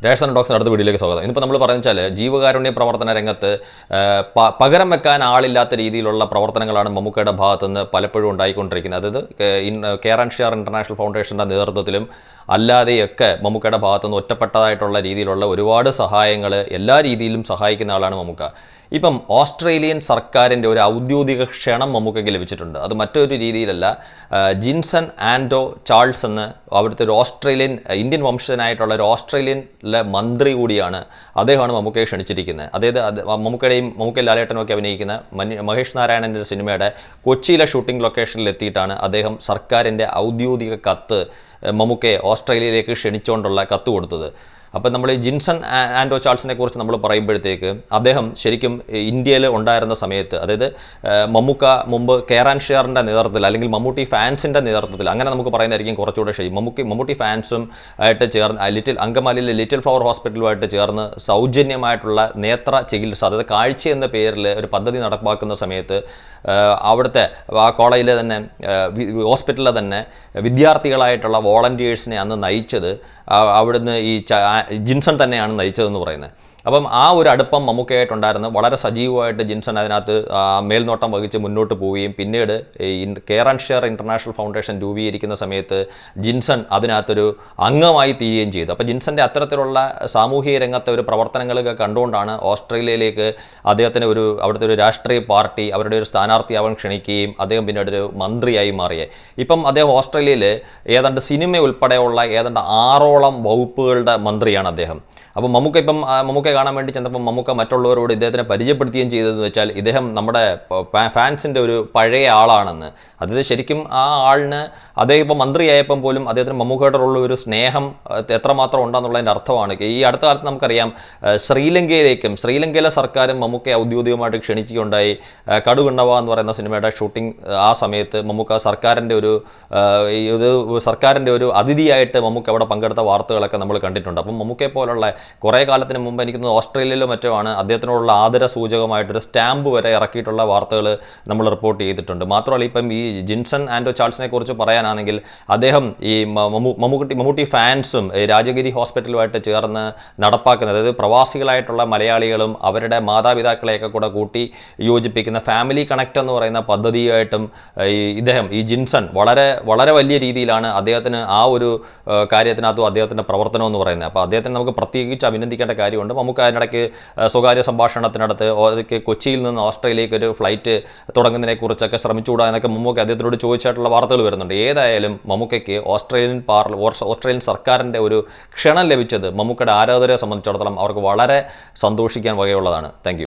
രേഷൻ ഡോക്സിന് അടുത്ത വീഡിയോയിലേക്ക് സ്വാഗതം. ഇന്നിപ്പോൾ നമ്മൾ പറഞ്ഞാൽ ജീവകാരുണ്യ പ്രവർത്തന രംഗത്ത് പകരം വെക്കാൻ ആളില്ലാത്ത രീതിയിലുള്ള പ്രവർത്തനങ്ങളാണ് മമ്മൂക്കയുടെ ഭാഗത്തുനിന്ന് പലപ്പോഴും ഉണ്ടായിക്കൊണ്ടിരിക്കുന്നത്. അതായത് കെയർ ആൻഡ് ഷെയർ ഇന്റർനാഷണൽ ഫൗണ്ടേഷൻ്റെ നേതൃത്വത്തിലും അല്ലാതെയൊക്കെ മമ്മൂക്കയുടെ ഭാഗത്തുനിന്ന് ഒറ്റപ്പെട്ടതായിട്ടുള്ള രീതിയിലുള്ള ഒരുപാട് സഹായങ്ങൾ എല്ലാ രീതിയിലും സഹായിക്കുന്ന ആളാണ് മമ്മൂക്ക. ഇപ്പം ഓസ്ട്രേലിയൻ സർക്കാരിൻ്റെ ഒരു ഔദ്യോഗിക ക്ഷണം മമ്മൂക്കയ്ക്ക് ലഭിച്ചിട്ടുണ്ട്. അത് മറ്റൊരു രീതിയിലല്ല, ജിൻസൺ ആൻഡോ ചാൾസ് എന്ന് അവിടുത്തെ ഒരു ഇന്ത്യൻ വംശജനായിട്ടുള്ള ഒരു ഓസ്ട്രേലിയനിലെ മന്ത്രി കൂടിയാണ്. അദ്ദേഹമാണ് മമ്മൂക്കയെ ക്ഷണിച്ചിരിക്കുന്നത്. അതായത് മമ്മൂക്കയും ലാലേട്ടനും ഒക്കെ അഭിനയിക്കുന്ന മഹേഷ് നാരായണൻ്റെ ഒരു സിനിമയുടെ കൊച്ചിയിലെ ഷൂട്ടിംഗ് ലൊക്കേഷനിൽ എത്തിയിട്ടാണ് അദ്ദേഹം സർക്കാരിൻ്റെ ഔദ്യോഗിക കത്ത് മമ്മൂക്കയെ ഓസ്ട്രേലിയയിലേക്ക് ക്ഷണിച്ചുകൊണ്ടുള്ള കത്ത് കൊടുത്തത്. അപ്പം നമ്മൾ ഈ ജിൻസൺ ആൻഡോ ചാൾസിനെ കുറിച്ച് നമ്മൾ പറയുമ്പോഴത്തേക്ക് അദ്ദേഹം ശരിക്കും ഇന്ത്യയിൽ ഉണ്ടായിരുന്ന സമയത്ത്, അതായത് മമ്മൂക്ക മുമ്പ് കെയർ ആൻഡ് ഷെയറിൻ്റെ നേതൃത്വത്തിൽ അല്ലെങ്കിൽ മമ്മൂട്ടി ഫാൻസിൻ്റെ നേതൃത്വത്തിൽ, അങ്ങനെ നമുക്ക് പറയുന്നതായിരിക്കും കുറച്ചുകൂടെ ശരി, മമ്മൂട്ടി ഫാൻസും ആയിട്ട് ചേർന്ന് അങ്കമാലിയിലെ ലിറ്റിൽ ഫ്ലവർ ഹോസ്പിറ്റലുമായിട്ട് ചേർന്ന് സൗജന്യമായിട്ടുള്ള നേത്ര ചികിത്സ, അതായത് കാഴ്ച എന്ന പേരിൽ ഒരു പദ്ധതി നടപ്പാക്കുന്ന സമയത്ത് അവിടുത്തെ ആ കോളേജിലെ തന്നെ ഹോസ്പിറ്റലിലെ തന്നെ വിദ്യാർത്ഥികളായിട്ടുള്ള വോളണ്ടിയേഴ്സിനെ അന്ന് നയിച്ചത് അവിടുന്ന് ഈ ജിൻസൺ തന്നെയാണ് നയിച്ചതെന്ന് പറയുന്നത്. അപ്പം ആ ഒരു അടുപ്പം മമ്മൂക്കയായിട്ടുണ്ടായിരുന്നു. വളരെ സജീവമായിട്ട് ജിൻസൺ അതിനകത്ത് മേൽനോട്ടം വഹിച്ച് മുന്നോട്ട് പോവുകയും പിന്നീട് care and share international foundation രൂപീകരിക്കുന്ന സമയത്ത് ജിൻസൺ അതിനകത്തൊരു അംഗമായി തീരുകയും ചെയ്തു. അപ്പോൾ ജിൻസന്റെ അത്തരത്തിലുള്ള സാമൂഹിക രംഗത്തെ ഒരു പ്രവർത്തനങ്ങളൊക്കെ കണ്ടുകൊണ്ടാണ് ഓസ്ട്രേലിയയിലേക്ക് അദ്ദേഹത്തിന് അവിടുത്തെ ഒരു രാഷ്ട്രീയ പാർട്ടി അവരുടെ ഒരു സ്ഥാനാർത്ഥിയാവാൻ ക്ഷണിക്കുകയും അദ്ദേഹം പിന്നീട് ഒരു മന്ത്രിയായി മാറിയത്. ഇപ്പം അദ്ദേഹം ഓസ്ട്രേലിയയിൽ ഏതാണ്ട് സിനിമ ഉൾപ്പെടെയുള്ള ഏതാണ്ട് 6ഓളം വകുപ്പുകളുടെ മന്ത്രിയാണ് അദ്ദേഹം. അപ്പോൾ മമ്മൂക്ക കാണാൻ വേണ്ടി ചെന്നപ്പോൾ മമ്മൂക്ക മറ്റുള്ളവരോട് ഇദ്ദേഹത്തിനെ പരിചയപ്പെടുത്തുകയും ചെയ്തതെന്ന് വെച്ചാൽ ഇദ്ദേഹം നമ്മുടെ ഫാൻസിൻ്റെ ഒരു പഴയ ആളാണെന്ന്. അതായത് ശരിക്കും ആ ആളിന് അദ്ദേഹം ഇപ്പോൾ മന്ത്രിയായപ്പം പോലും അദ്ദേഹത്തിന് മമ്മൂക്കയോടുള്ള ഒരു സ്നേഹം എത്രമാത്രം ഉണ്ടെന്നുള്ളതിൻ്റെ അർത്ഥമാണ്. ഈ അടുത്ത കാലത്ത് നമുക്കറിയാം ശ്രീലങ്കയിലെ സർക്കാരും മമ്മൂക്കയെ ഔദ്യോഗികമായിട്ട് ക്ഷണിക്കുകയുണ്ടായി. കടുകണ്ണവ എന്ന് പറയുന്ന സിനിമയുടെ ഷൂട്ടിംഗ് ആ സമയത്ത് മമ്മൂക്ക സർക്കാരിൻ്റെ ഒരു അതിഥിയായിട്ട് മമ്മൂക്ക അവിടെ പങ്കെടുത്ത വാർത്തകളൊക്കെ നമ്മൾ കണ്ടിട്ടുണ്ട്. അപ്പം മമ്മൂക്കയെ പോലുള്ള കുറേ കാലത്തിന് മുമ്പ് എനിക്ക് തോന്നുന്നു ഓസ്ട്രേലിയയിലോ മറ്റോ ആണ് അദ്ദേഹത്തിനോടുള്ള ആദര സൂചകമായിട്ടൊരു സ്റ്റാമ്പ് വരെ ഇറക്കിയിട്ടുള്ള വാർത്തകൾ നമ്മൾ റിപ്പോർട്ട് ചെയ്തിട്ടുണ്ട്. മാത്രമല്ല ഇപ്പം ഈ ജിൻസൺ ആൻഡോ ചാൾസിനെ കുറിച്ച് പറയാനാണെങ്കിൽ അദ്ദേഹം ഈ മമ്മൂട്ടി ഫാൻസും രാജഗിരി ഹോസ്പിറ്റലുമായിട്ട് ചേർന്ന് നടപ്പാക്കുന്നത്, അതായത് പ്രവാസികളായിട്ടുള്ള മലയാളികളും അവരുടെ മാതാപിതാക്കളെയൊക്കെ കൂടെ കൂട്ടി യോജിപ്പിക്കുന്ന ഫാമിലി കണക്ട് എന്ന് പറയുന്ന പദ്ധതിയായിട്ടും ഈ ജിൻസൺ വളരെ വളരെ വലിയ രീതിയിലാണ് അദ്ദേഹത്തിന് ആ ഒരു കാര്യത്തിനകത്തും അദ്ദേഹത്തിൻ്റെ പ്രവർത്തനം എന്ന് പറയുന്നത്. അപ്പോൾ അദ്ദേഹത്തിന് നമുക്ക് പ്രത്യേകിച്ച് അഭിനന്ദിക്കേണ്ട കാര്യമുണ്ട്. നമുക്ക് അതിനിടയ്ക്ക് സ്വകാര്യ സംഭാഷണത്തിനടുത്ത് കൊച്ചിയിൽ നിന്ന് ഓസ്ട്രേലിയയിലേക്ക് ഒരു ഫ്ലൈറ്റ് തുടങ്ങുന്നതിനെ കുറിച്ചൊക്കെ ശ്രമിച്ചുകൂടാ എന്നൊക്കെ മമ്മൂക്ക അദ്ദേഹത്തിനോട് ചോദിച്ചായിട്ടുള്ള വാർത്തകൾ വരുന്നുണ്ട്. ഏതായാലും മമ്മൂക്കയ്ക്ക് ഓസ്ട്രേലിയൻ സർക്കാരിൻ്റെ ഒരു ക്ഷണം ലഭിച്ചത് മമ്മൂക്കയുടെ ആരാധകരെ സംബന്ധിച്ചിടത്തോളം അവർക്ക് വളരെ സന്തോഷിക്കാൻ വകയുള്ളതാണ്. Thank you.